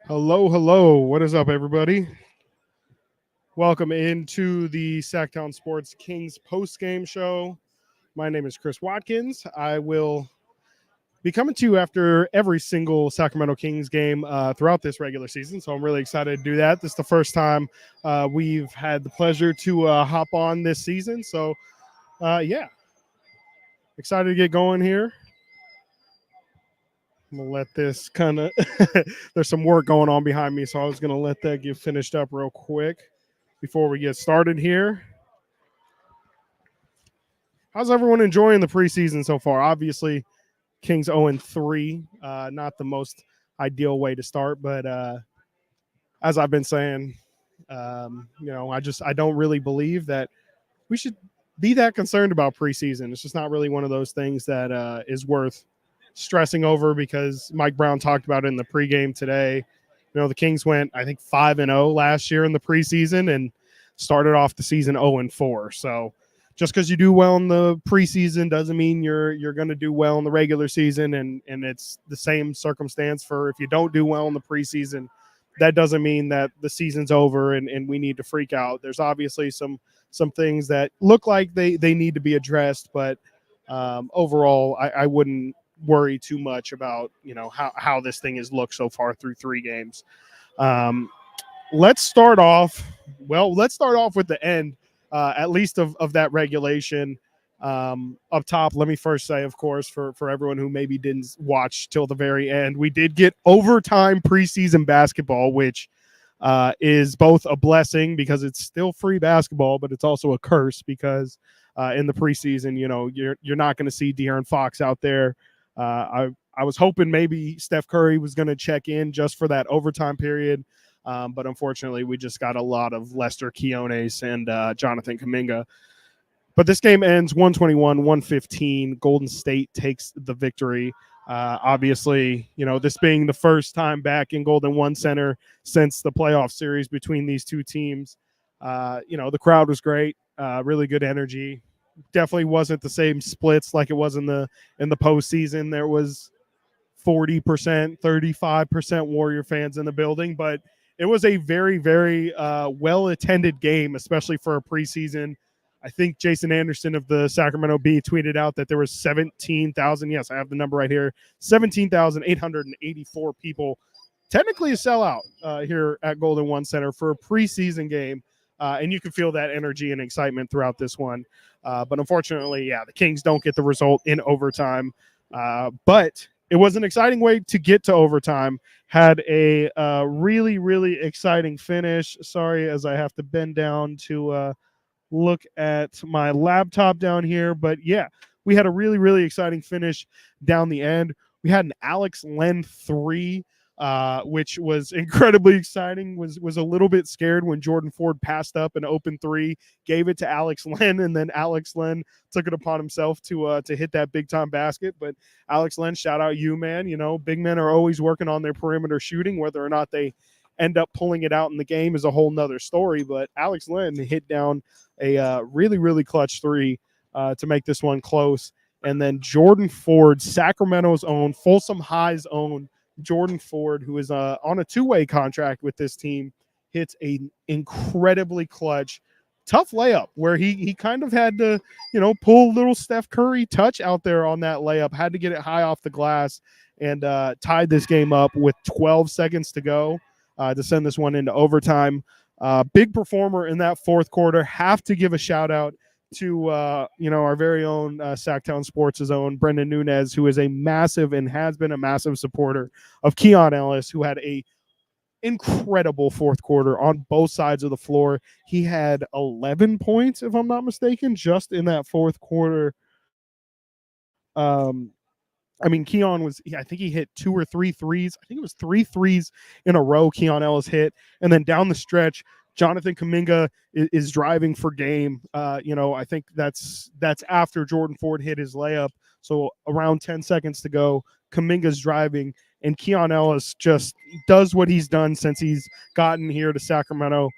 Hello, hello. What is up, everybody? Welcome into the Sactown Sports Kings post-game show. My name is Chris Watkins. I will be coming to you after every single Sacramento Kings game throughout this regular season, so I'm really excited to do that. This is the first time we've had the pleasure to hop on this season, so yeah, excited to get going here. I'm going to let this kind of – there's some work going on behind me, so I was going to let that get finished up real quick before we get started here. How's everyone enjoying the preseason so far? Obviously, Kings 0-3, not the most ideal way to start, but as I've been saying, I don't really believe that we should be that concerned about preseason. It's just not really one of those things that is worth stressing over because Mike Brown talked about it in the pregame today. You know, the Kings went, I think, 5-0 last year in the preseason and started off the season 0-4. So just because you do well in the preseason doesn't mean you're going to do well in the regular season. And it's the same circumstance for if you don't do well in the preseason, that doesn't mean that the season's over and we need to freak out. There's obviously some things that look like they need to be addressed, but overall, I wouldn't worry too much about how this thing has looked so far through 3 games. Let's start off with the end, at least of that regulation. Up top, let me first say, of course, for everyone who maybe didn't watch till the very end, we did get overtime preseason basketball, which is both a blessing because it's still free basketball, but it's also a curse because in the preseason, you're not going to see De'Aaron Fox out there. I was hoping maybe Steph Curry was going to check in just for that overtime period, but unfortunately, we just got a lot of Lester Quiones and Jonathan Kuminga. But this game ends 121-115. Golden State takes the victory. Obviously, this being the first time back in Golden One Center since the playoff series between these two teams. The crowd was great, really good energy. Definitely wasn't the same splits like it was in the postseason. There was 40%, 35% Warrior fans in the building, but it was a very, very well-attended game, especially for a preseason. I think Jason Anderson of the Sacramento Bee tweeted out that there was 17,000. Yes, I have the number right here. 17,884 people. Technically a sellout here at Golden One Center for a preseason game. And you can feel that energy and excitement throughout this one. But unfortunately, the Kings don't get the result in overtime. But it was an exciting way to get to overtime. Had a really, really exciting finish. Sorry, as I have to bend down to look at my laptop down here. But yeah, we had a really, really exciting finish down the end. We had an Alex Len 3, which was incredibly exciting. Was a little bit scared when Jordan Ford passed up an open 3, gave it to Alex Len, and then Alex Len took it upon himself to hit that big time basket. But Alex Len, shout out you, man. Big men are always working on their perimeter shooting. Whether or not they end up pulling it out in the game is a whole nother story. But Alex Len hit down a really, really clutch 3 to make this one close. And then Jordan Ford, Sacramento's own, Folsom High's own Jordan Ford, who is on a 2-way contract with this team, hits an incredibly clutch, tough layup where he kind of had to, pull a little Steph Curry touch out there on that layup, had to get it high off the glass, and tied this game up with 12 seconds to go to send this one into overtime. Big performer in that fourth quarter. Have to give a shout out to our very own Sactown Sports' own Brendan Nunez, who is a massive and has been a massive supporter of Keon Ellis, who had a incredible fourth quarter on both sides of the floor. He had 11 points, if I'm not mistaken, just in that fourth quarter. Keon I think he hit 2 or 3 threes. I think it was 3 threes in a row Keon Ellis hit. And then down the stretch, Jonathan Kuminga is driving for game. I think that's after Jordan Ford hit his layup. So around 10 seconds to go, Kuminga's driving, and Keon Ellis just does what he's done since he's gotten here to Sacramento.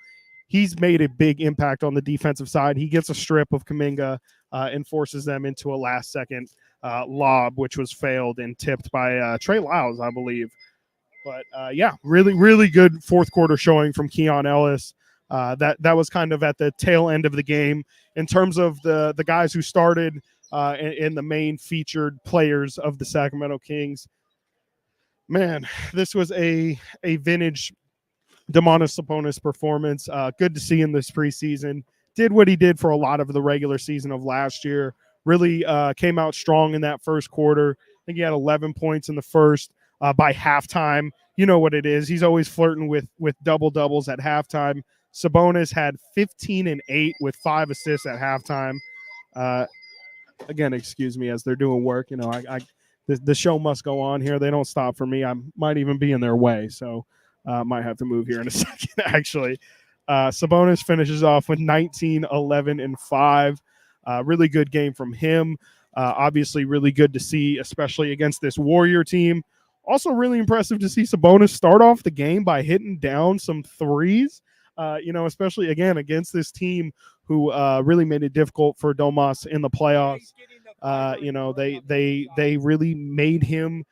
He's made a big impact on the defensive side. He gets a strip of Kuminga and forces them into a last-second lob, which was failed and tipped by Trey Lyles, I believe. But yeah, really, really good fourth quarter showing from Keon Ellis. That was kind of at the tail end of the game in terms of the guys who started and the main featured players of the Sacramento Kings. Man, this was a vintage Domantas Sabonis performance. Good to see in this preseason. Did what he did for a lot of the regular season of last year. Really came out strong in that first quarter. I think he had 11 points in the first. By halftime, you know what it is. He's always flirting with double doubles at halftime. Sabonis had 15 and 8 with 5 assists at halftime. Again, excuse me as they're doing work. You know, the show must go on here. They don't stop for me. I might even be in their way, so might have to move here in a second. Actually, Sabonis finishes off with 19, 11, and 5. Really good game from him. Obviously, really good to see, especially against this Warrior team. Also, really impressive to see Sabonis start off the game by hitting down some threes. Especially again against this team who really made it difficult for Domas in the playoffs. They really made him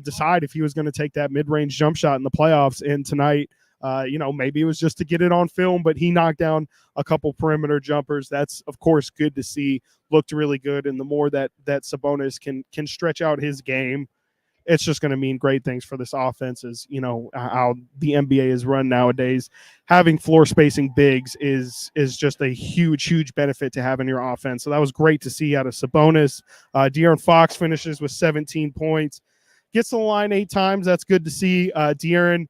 decide if he was going to take that mid-range jump shot in the playoffs. And tonight, maybe it was just to get it on film, but he knocked down a couple perimeter jumpers. That's of course good to see. Looked really good, and the more that Sabonis can stretch out his game, it's just going to mean great things for this offense. Is how the NBA is run nowadays. Having floor spacing bigs is just a huge benefit to have in your offense. So that was great to see out of Sabonis. De'Aaron Fox finishes with 17 points, gets to the line 8 times. That's good to see. De'Aaron,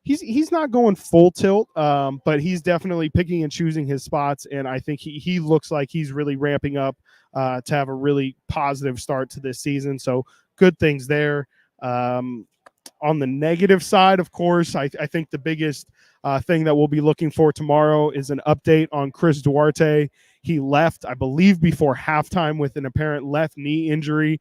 he's not going full tilt, but he's definitely picking and choosing his spots, and I think he looks like he's really ramping up to have a really positive start to this season. So good things there. On the negative side, of course, I think the biggest thing that we'll be looking for tomorrow is an update on Chris Duarte. He left, I believe, before halftime with an apparent left knee injury.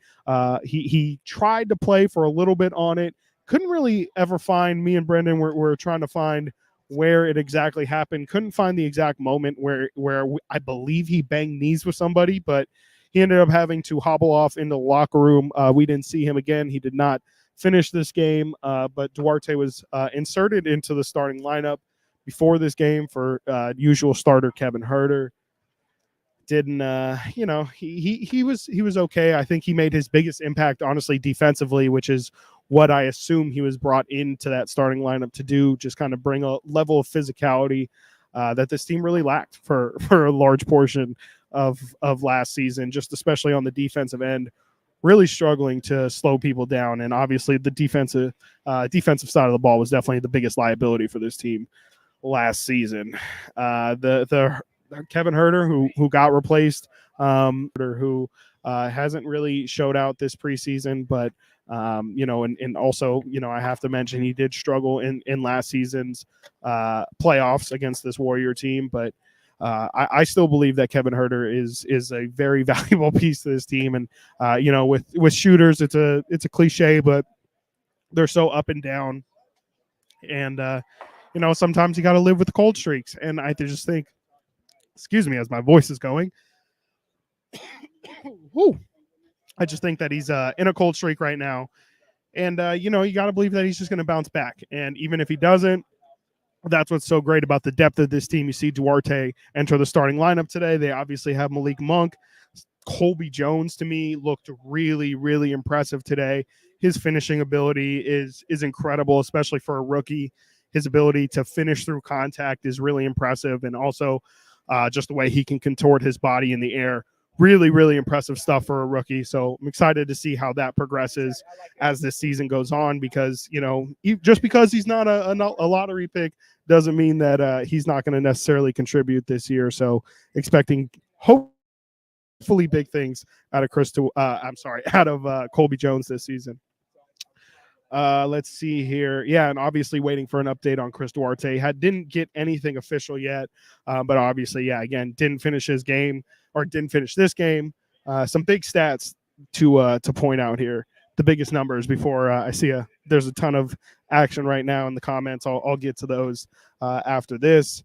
He tried to play for a little bit on it. Couldn't really ever find, me and Brendan were trying to find where it exactly happened. Couldn't find the exact moment where I believe he banged knees with somebody, but he ended up having to hobble off into the locker room. We didn't see him again. He did not finish this game, but Duarte was inserted into the starting lineup before this game for usual starter Kevin Huerter. Didn't he was okay. I think he made his biggest impact, honestly, defensively, which is what I assume he was brought into that starting lineup to do, just kind of bring a level of physicality that this team really lacked for a large portion of last season, just especially on the defensive end, really struggling to slow people down. And obviously the defensive side of the ball was definitely the biggest liability for this team last season. The Kevin Huerter, who got replaced, who hasn't really showed out this preseason, but and also, I have to mention he did struggle in last season's playoffs against this Warrior team, but I still believe that Kevin Huerter is a very valuable piece to this team. And with shooters, it's a cliche, but they're so up and down, and sometimes you got to live with the cold streaks. And I just think, excuse me, as my voice is going, I just think that he's in a cold streak right now, and you got to believe that he's just going to bounce back. And even if he doesn't, that's what's so great about the depth of this team. You see Duarte enter the starting lineup today. They obviously have Malik Monk. Colby Jones, to me, looked really, really impressive today. His finishing ability is incredible, especially for a rookie. His ability to finish through contact is really impressive, and also just the way he can contort his body in the air. Really, really impressive stuff for a rookie. So I'm excited to see how that progresses as this season goes on, because, just because he's not a lottery pick doesn't mean that he's not going to necessarily contribute this year. So expecting hopefully big things out of Colby Jones this season. Let's see here. Yeah, and obviously waiting for an update on Chris Duarte. Didn't get anything official yet, but obviously, yeah, again, didn't finish this game. Some big stats to point out here. The biggest numbers before I see there's a ton of action right now in the comments. I'll get to those after this.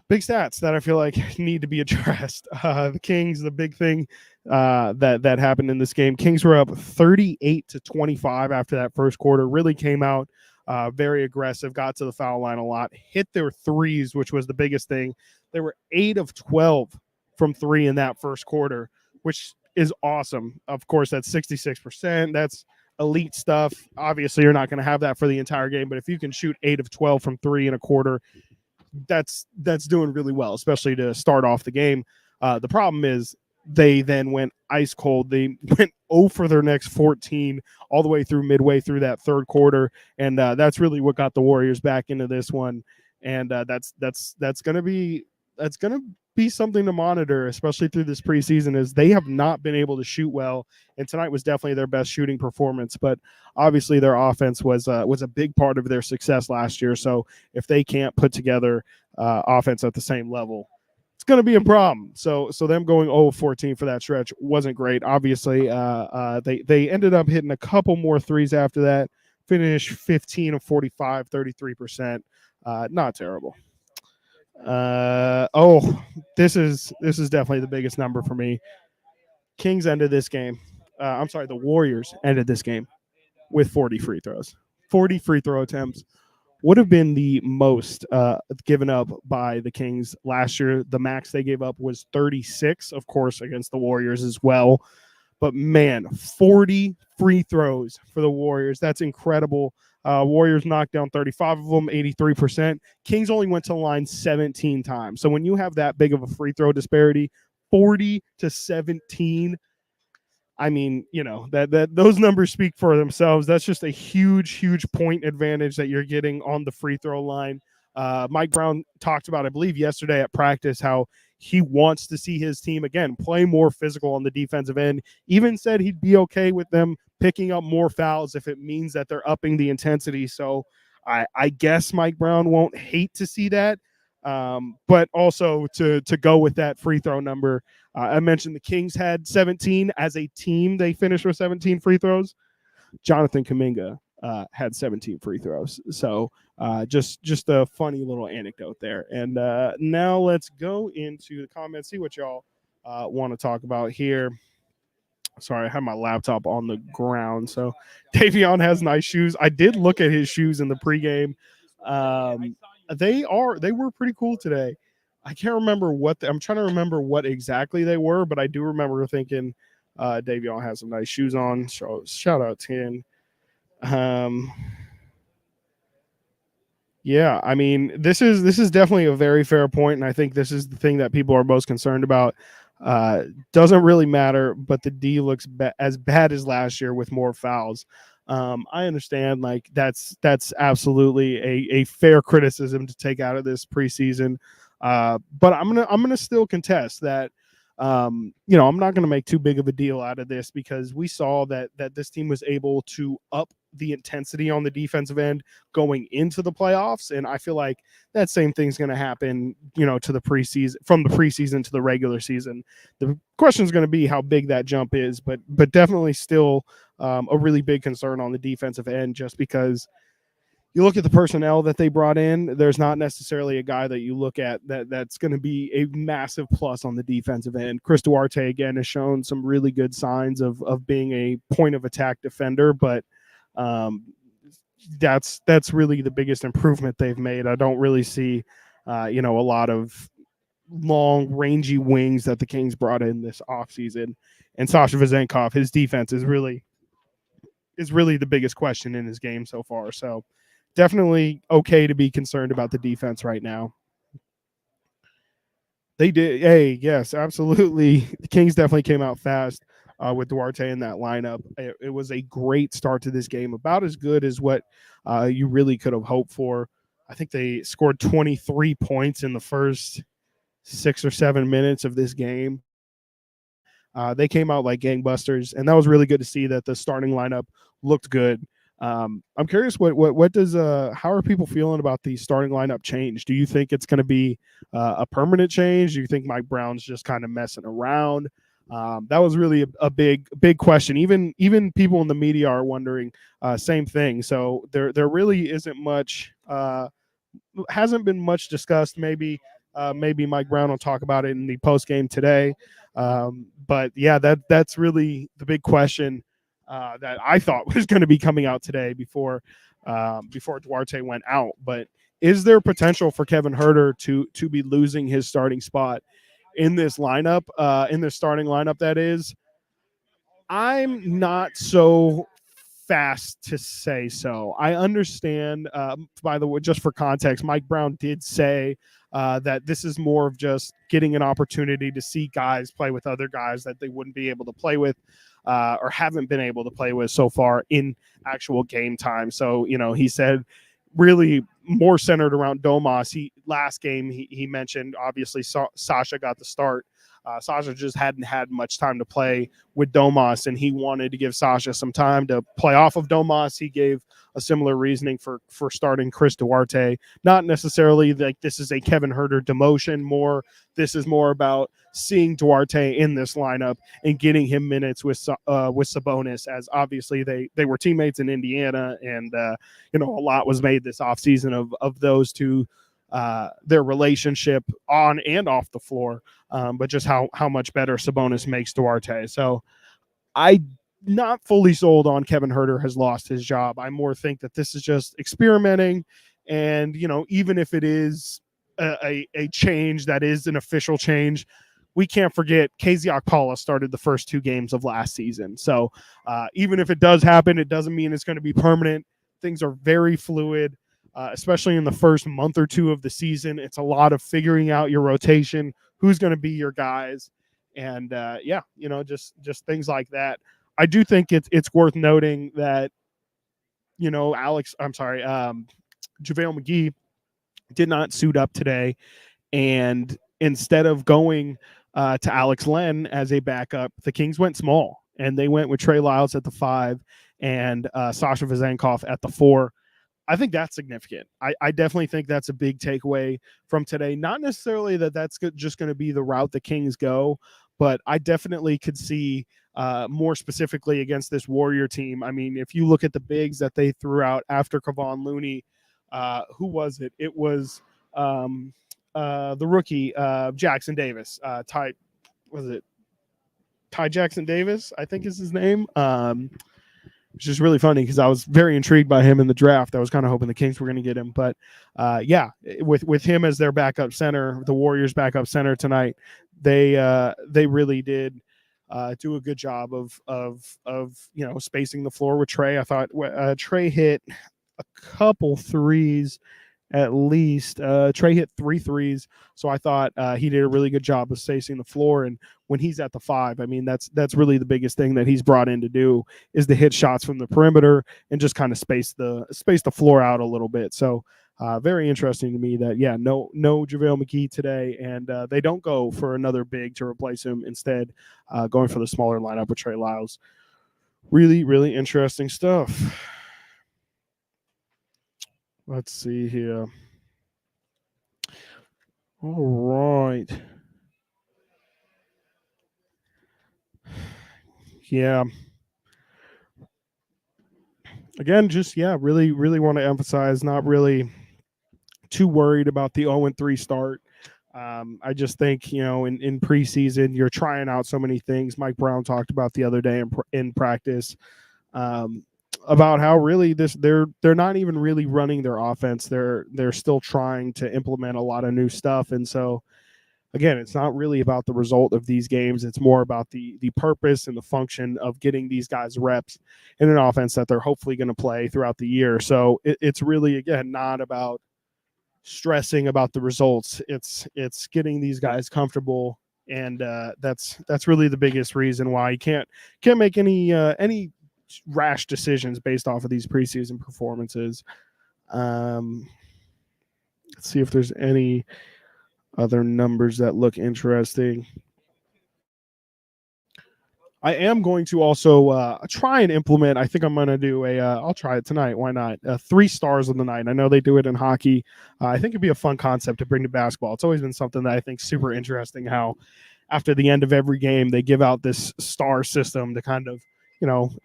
Big stats that I feel like need to be addressed. The Kings, the big thing that happened in this game. Kings were up 38-25 after that first quarter. Really came out very aggressive, got to the foul line a lot, hit their threes, which was the biggest thing. They were 8 of 12 from three in that first quarter, which is awesome. Of course, that's 66%. That's elite stuff. Obviously, you're not going to have that for the entire game, but if you can shoot 8 of 12 from three in a quarter, that's doing really well, especially to start off the game. The problem is they then went ice cold. They went 0 for their next 14 all the way through midway through that third quarter, and that's really what got the Warriors back into this one. And that's gonna be something to monitor, especially through this preseason, is they have not been able to shoot well, and tonight was definitely their best shooting performance. But obviously, their offense was a big part of their success last year. So if they can't put together offense at the same level, it's going to be a problem. So them going 0-14 for that stretch wasn't great. Obviously, they ended up hitting a couple more threes after that. Finished 15 of 45, 33%. Not terrible. This is definitely the biggest number for me. Kings ended this game. The Warriors ended this game with 40 free throws. 40 free throw attempts would have been the most given up by the Kings last year. The max they gave up was 36, of course, against the Warriors as well. But man, 40 free throws for the Warriors. That's incredible. Warriors knocked down 35 of them, 83%. Kings only went to the line 17 times. So when you have that big of a free throw disparity, 40-17, I mean, that those numbers speak for themselves. That's just a huge point advantage that you're getting on the free throw line. Mike Brown talked about, I believe, yesterday at practice how he wants to see his team, again, play more physical on the defensive end. Even said he'd be okay with them picking up more fouls if it means that they're upping the intensity. So I guess Mike Brown won't hate to see that. But also to go with that free throw number, I mentioned the Kings had 17 as a team. They finished with 17 free throws. Jonathan Kuminga had 17 free throws. So just a funny little anecdote there. And now let's go into the comments, see what y'all want to talk about here. Sorry, I have my laptop on the ground. So Davion has nice shoes. I did look at his shoes in the pregame. They were pretty cool today. I can't remember I'm trying to remember what exactly they were, but I do remember thinking Davion has some nice shoes on. So shout out to him. Yeah, I mean, this is definitely a very fair point, and I think this is the thing that people are most concerned about. Doesn't really matter, but the D looks as bad as last year with more fouls. I understand, like that's absolutely a fair criticism to take out of this preseason. But I'm gonna still contest that. I'm not gonna make too big of a deal out of this because we saw that this team was able to up the intensity on the defensive end going into the playoffs, and I feel like that same thing's going to happen, to the preseason, from the preseason to the regular season. The question is going to be how big that jump is, but definitely still a really big concern on the defensive end, just because you look at the personnel that they brought in, there's not necessarily a guy that you look at that's going to be a massive plus on the defensive end. Chris Duarte, again, has shown some really good signs of being a point of attack defender, but that's really the biggest improvement they've made. I don't really see, a lot of long, rangy wings that the Kings brought in this offseason. And Sasha Vezenkov, his defense is really the biggest question in his game so far. So definitely okay to be concerned about the defense right now. They did. Hey, yes, absolutely. The Kings definitely came out fast with Duarte in that lineup. It was a great start to this game, about as good as what you really could have hoped for. I think they scored 23 points in the first 6 or 7 minutes of this game. They came out like gangbusters, and that was really good to see that the starting lineup looked good. I'm curious, what does how are people feeling about the starting lineup change? Do you think it's going to be a permanent change? Do you think Mike Brown's just kind of messing around? That was really a big question. Even people in the media are wondering same thing. So there really isn't much, hasn't been much discussed. Maybe Mike Brown will talk about it in the post game today. But yeah, that's really the big question that I thought was going to be coming out today before Duarte went out. But is there potential for Kevin Huerter to be losing his starting spot in this lineup, in this starting lineup? That is, I'm not so fast to say so. I understand, by the way, just for context, Mike Brown did say that this is more of just getting an opportunity to see guys play with other guys that they wouldn't be able to play with or haven't been able to play with so far in actual game time. So, he said really more centered around Domas. Last game he mentioned, obviously, Sasha got the start. Sasha just hadn't had much time to play with Domas, and he wanted to give Sasha some time to play off of Domas. He gave a similar reasoning for starting Chris Duarte. Not necessarily like this is a Kevin Huerter demotion. This is more about seeing Duarte in this lineup and getting him minutes with Sabonis, as obviously they were teammates in Indiana, and a lot was made this offseason of those two. Their relationship on and off the floor, but just how much better Sabonis makes Duarte. So I'm not fully sold on Kevin Huerter has lost his job. I more think that this is just experimenting, and even if it is a change that is an official change, we can't forget KZ Okpala started the first 2 games of last season. So even if it does happen, it doesn't mean it's going to be permanent. Things are very fluid. Especially in the first month or 2 of the season. It's a lot of figuring out your rotation, who's going to be your guys, and just things like that. I do think it's worth noting that JaVale McGee did not suit up today, and instead of going to Alex Len as a backup, the Kings went small, and they went with Trey Lyles at the 5 and Sasha Vezenkov at the 4. I think that's significant. I definitely think that's a big takeaway from today. Not necessarily that that's just going to be the route the Kings go, but I definitely could see more specifically against this Warrior team. I mean, if you look at the bigs that they threw out after Kevon Looney, who was it? It was the rookie Jackson Davis. Ty Jackson Davis, I think is his name. Which is really funny because I was very intrigued by him in the draft. I was kind of hoping the Kings were going to get him, but with him as their backup center, the Warriors' backup center tonight, they really did do a good job of spacing the floor with Trey. I thought Trey hit a couple threes at least. Trey hit 3 threes, so I thought he did a really good job of spacing the floor. And when he's at the 5, I mean that's really the biggest thing that he's brought in to do is to hit shots from the perimeter and just kind of space the floor out a little bit. So very interesting to me that no JaVale McGee today, and they don't go for another big to replace him. Instead, going for the smaller lineup with Trey Lyles. Really, really interesting stuff. Let's see here. All right. Yeah. Again, just really, really want to emphasize not really too worried about the 0-3 start. I just think, in preseason, you're trying out so many things. Mike Brown talked about the other day in practice about how really they're not even really running their offense. They're still trying to implement a lot of new stuff. And so, again, it's not really about the result of these games. It's more about the purpose and the function of getting these guys reps in an offense that they're hopefully going to play throughout the year. So it's really, again, not about stressing about the results. It's getting these guys comfortable, and that's really the biggest reason why you can't make any rash decisions based off of these preseason performances. Let's see if there's any other numbers that look interesting. I am going to also try and implement. I think I'm going to do I'll try it tonight. Why not? 3 stars on the night. I know they do it in hockey. I think it'd be a fun concept to bring to basketball. It's always been something that I think super interesting. How after the end of every game, they give out this star system to kind of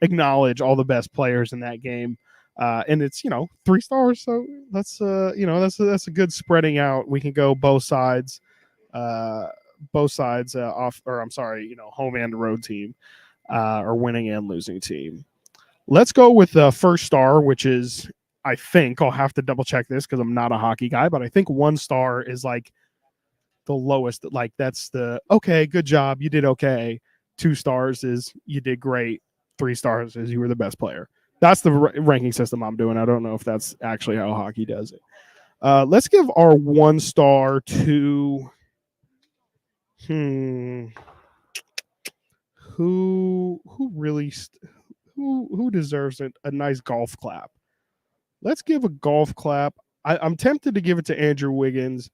acknowledge all the best players in that game. And it's 3 stars, so that's that's a good spreading out. We can go both sides both sides home and road team, or winning and losing team. Let's go with the first star, which is, I think I'll have to double check this because I'm not a hockey guy, but I think 1 star is like the lowest. Like that's the okay, good job, you did okay. 2 stars is you did great. 3 stars is you were the best player. That's the ranking system I'm doing. I don't know if that's actually how hockey does it. Let's give our 1 star to who really who deserves a nice golf clap. Let's give a golf clap. I'm tempted to give it to Andrew Wiggins.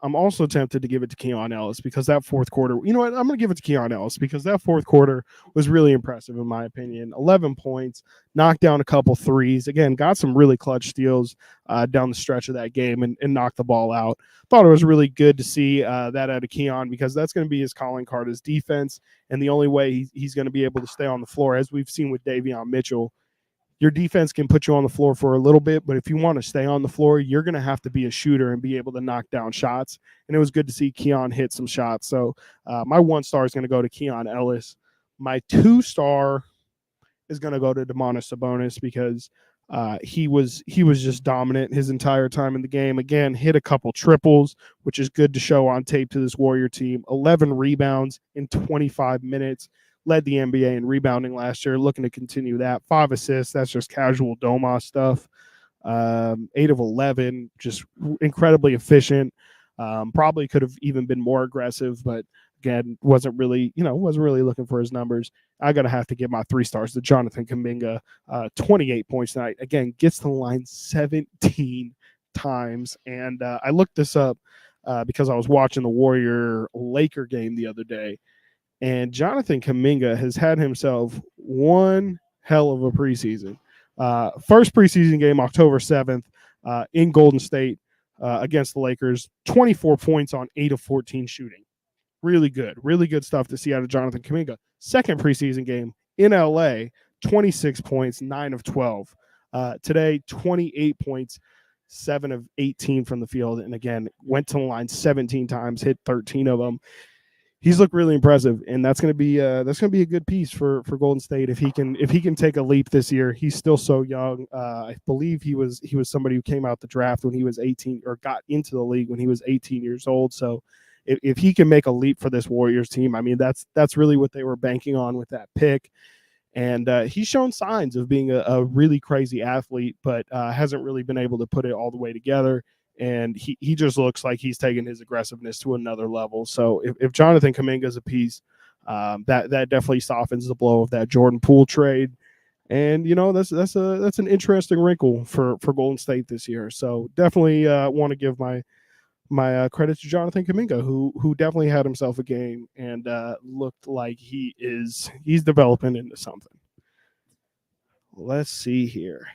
I'm also tempted to give it to Keon Ellis because that fourth quarter, you know what? I'm going to give it to Keon Ellis because that fourth quarter was really impressive in my opinion. 11 points, knocked down a couple threes. Again, got some really clutch steals down the stretch of that game and knocked the ball out. Thought it was really good to see that out of Keon because that's going to be his calling card, his defense. And the only way he's going to be able to stay on the floor, as we've seen with Davion Mitchell, your defense can put you on the floor for a little bit, but if you want to stay on the floor, you're going to have to be a shooter and be able to knock down shots. And it was good to see Keon hit some shots. So my 1 star is going to go to Keon Ellis. My 2 star is going to go to Domantas Sabonis because he was just dominant his entire time in the game. Again, hit a couple triples, which is good to show on tape to this Warrior team. 11 rebounds in 25 minutes. Led the NBA in rebounding last year, looking to continue that. 5 assists, that's just casual Domas stuff. 8 of 11, just incredibly efficient. Probably could have even been more aggressive, but again, wasn't really looking for his numbers. I gotta have to give my 3 stars to Jonathan Kuminga. 28 points tonight. Again, gets to the line 17 times, and I looked this up because I was watching the Warrior-Laker game the other day. And Jonathan Kuminga has had himself one hell of a preseason. First preseason game, October 7th, in Golden State against the Lakers. 24 points on 8 of 14 shooting. Really good stuff to see out of Jonathan Kuminga. Second preseason game in LA, 26 points, 9 of 12. Today, 28 points, 7 of 18 from the field. And again, went to the line 17 times, hit 13 of them. He's looked really impressive, and that's going to be a good piece for Golden State if he can take a leap this year. He's still so young. I believe he was somebody who came out the draft when he was 18 or got into the league when he was 18 years old. So if he can make a leap for this Warriors team, I mean that's really what they were banking on with that pick. And he's shown signs of being a really crazy athlete, but hasn't really been able to put it all the way together. And he just looks like he's taken his aggressiveness to another level. So if Jonathan Kuminga is a piece, that definitely softens the blow of that Jordan Poole trade. And that's an interesting wrinkle for Golden State this year. So definitely want to give my credit to Jonathan Kuminga, who definitely had himself a game and looked like he's developing into something. Let's see here.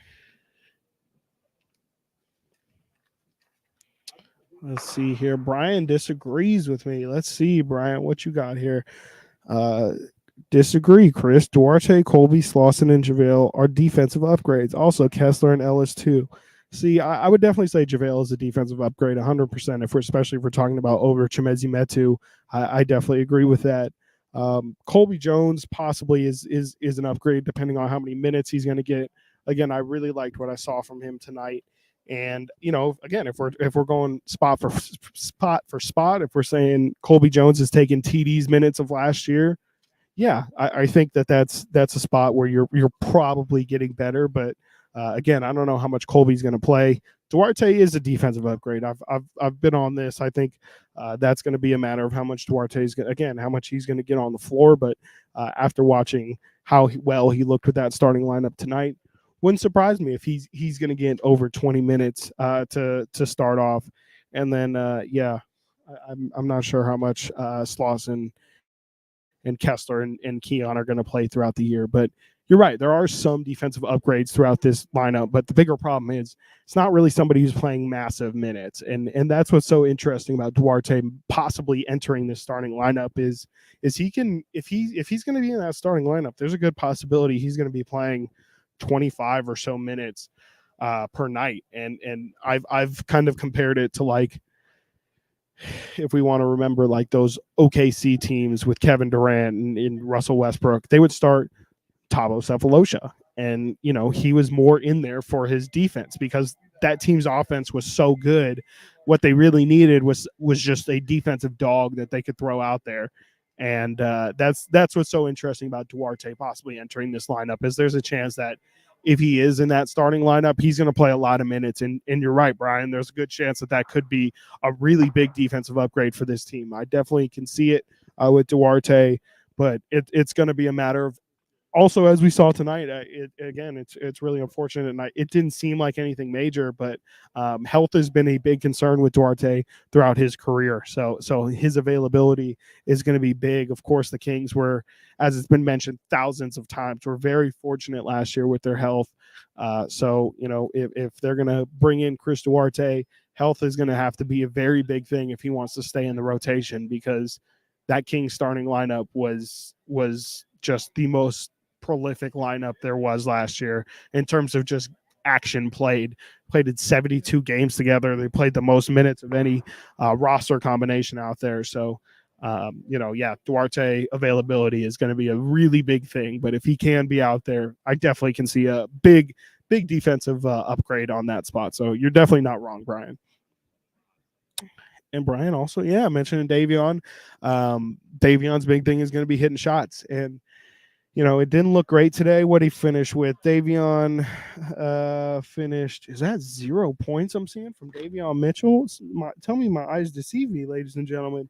Brian disagrees with me. Let's see, Brian, what you got here. Disagree, Chris. Duarte, Colby, Slauson, and JaVale are defensive upgrades. Also, Kessler and Ellis, too. See, I would definitely say JaVale is a defensive upgrade 100%, especially if we're talking about over Chimezie Metu. I definitely agree with that. Colby Jones possibly is an upgrade depending on how many minutes he's going to get. Again, I really liked what I saw from him tonight. And again, if we're going spot for spot, if we're saying Colby Jones has taken TD's minutes of last year, yeah, I think that's a spot where you're probably getting better. But again, I don't know how much Colby's going to play. Duarte is a defensive upgrade. I've been on this. I think that's going to be a matter of how much Duarte's how much he's going to get on the floor. But after watching how well he looked with that starting lineup tonight, wouldn't surprise me if he's going to get over 20 minutes to start off. And then, I'm not sure how much Slauson and Kessler and Keon are going to play throughout the year. But you're right. There are some defensive upgrades throughout this lineup. But the bigger problem is it's not really somebody who's playing massive minutes. And that's what's so interesting about Duarte possibly entering this starting lineup is he can if he's going to be in that starting lineup, there's a good possibility he's going to be playing 25 or so minutes per night. And I've kind of compared it to like if we want to remember like those OKC teams with Kevin Durant and Russell Westbrook, they would start Thabo Sefolosha. And, he was more in there for his defense because that team's offense was so good. What they really needed was just a defensive dog that they could throw out there. And that's what's so interesting about Duarte possibly entering this lineup is there's a chance that if he is in that starting lineup, he's going to play a lot of minutes. And you're right, Brian, there's a good chance that could be a really big defensive upgrade for this team. I definitely can see it with Duarte, but it's going to be a matter of also, as we saw tonight, it's really unfortunate, and it didn't seem like anything major, but health has been a big concern with Duarte throughout his career. So his availability is going to be big. Of course, the Kings were, as it's been mentioned thousands of times, were very fortunate last year with their health. So if they're going to bring in Chris Duarte, health is going to have to be a very big thing if he wants to stay in the rotation because that Kings starting lineup was just the most prolific lineup there was last year in terms of just action played in 72 games together. They played the most minutes of any roster combination out there. So, Duarte availability is going to be a really big thing, but if he can be out there, I definitely can see a big defensive upgrade on that spot. So you're definitely not wrong, Brian. And Brian also, mentioning Davion. Davion's big thing is going to be hitting shots. And it didn't look great today. What he finished with, Davion finished. Is that 0 points I'm seeing from Davion Mitchell? Tell me my eyes deceive me, ladies and gentlemen.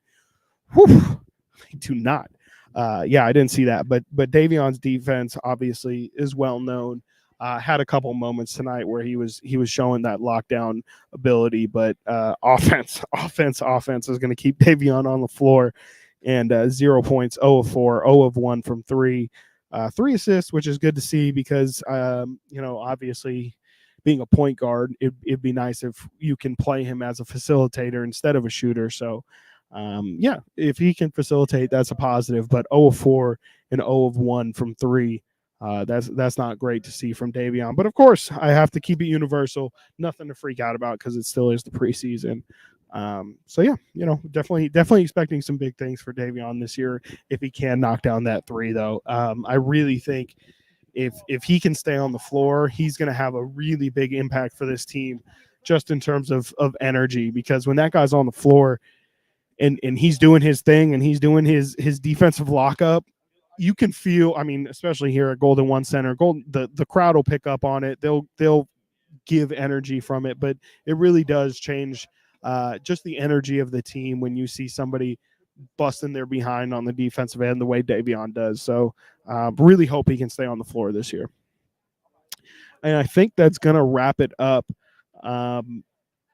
Whew, they do not. I didn't see that. But Davion's defense obviously is well known. Had a couple moments tonight where he was showing that lockdown ability, but offense is going to keep Davion on the floor. And 0 points, 0 of 4, 0 of 1 from 3. 3 assists, which is good to see because, obviously being a point guard, it'd be nice if you can play him as a facilitator instead of a shooter. So, if he can facilitate, that's a positive. But 0 of 4 and 0 of 1 from 3, that's not great to see from Davion. But, of course, I have to keep it universal. Nothing to freak out about because it still is the preseason. Definitely expecting some big things for Davion this year if he can knock down that 3, though. I really think if he can stay on the floor, he's going to have a really big impact for this team just in terms of energy, because when that guy's on the floor and he's doing his thing and he's doing his defensive lockup, you can feel, especially here at Golden One Center, the crowd will pick up on it. They'll give energy from it, but it really does change just the energy of the team when you see somebody busting their behind on the defensive end the way Davion does. So really hope he can stay on the floor this year. And I think that's going to wrap it up.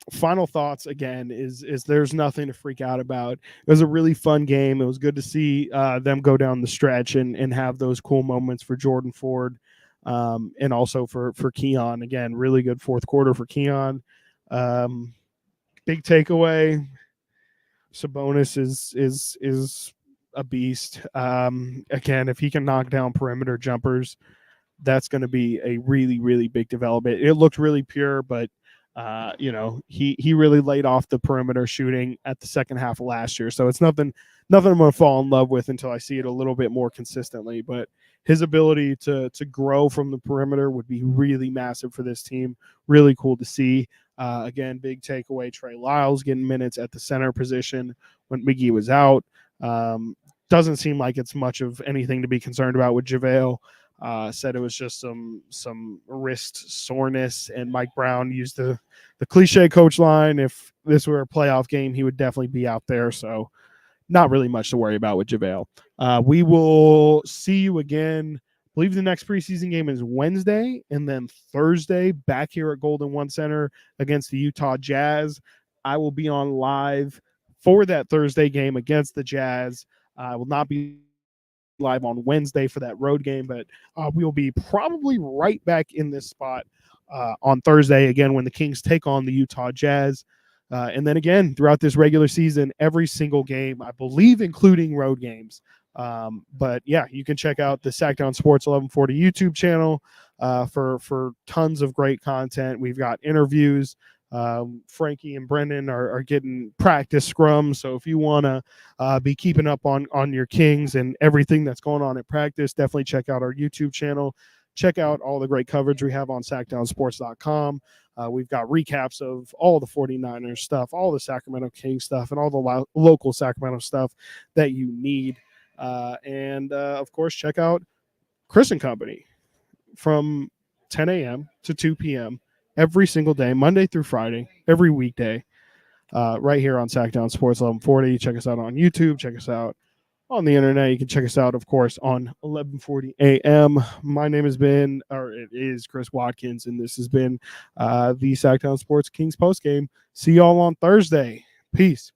Final thoughts again is there's nothing to freak out about. It was a really fun game. It was good to see them go down the stretch and have those cool moments for Jordan Ford and also for Keon. Again, really good fourth quarter for Keon. Big takeaway, Sabonis is a beast. Again, if he can knock down perimeter jumpers, that's going to be a really, really big development. It looked really pure, but he really laid off the perimeter shooting at the second half of last year. So it's nothing I'm going to fall in love with until I see it a little bit more consistently. But his ability to grow from the perimeter would be really massive for this team. Really cool to see. Again, big takeaway, Trey Lyles getting minutes at the center position when McGee was out. Doesn't seem like it's much of anything to be concerned about with JaVale. Said it was just some wrist soreness, and Mike Brown used the cliche coach line. If this were a playoff game, he would definitely be out there. So not really much to worry about with JaVale. We will see you again. I believe the next preseason game is Wednesday, and then Thursday back here at Golden One Center against the Utah Jazz. I will be on live for that Thursday game against the Jazz. I will not be live on Wednesday for that road game, but we will be probably right back in this spot on Thursday again when the Kings take on the Utah Jazz. And then again, throughout this regular season, every single game, I believe, including road games. But yeah, you can check out the Sactown Sports 1140 YouTube channel for tons of great content. We've got interviews Frankie and Brendan are getting practice scrums. So if you want to be keeping up on your Kings and everything that's going on at practice, definitely check out our YouTube channel. Check out all the great coverage we have on SactownSports.com. We've got recaps of all the 49ers stuff, all the Sacramento Kings stuff, and all the local Sacramento stuff that you need. And of course, check out Chris and Company from 10 a.m. to 2 p.m. every single day, Monday through Friday, every weekday, right here on Sactown Sports 1140. Check us out on YouTube. Check us out on the internet. You can check us out, of course, on 1140 a.m. My name it is Chris Watkins, and this has been the Sactown Sports Kings postgame. See y'all on Thursday. Peace.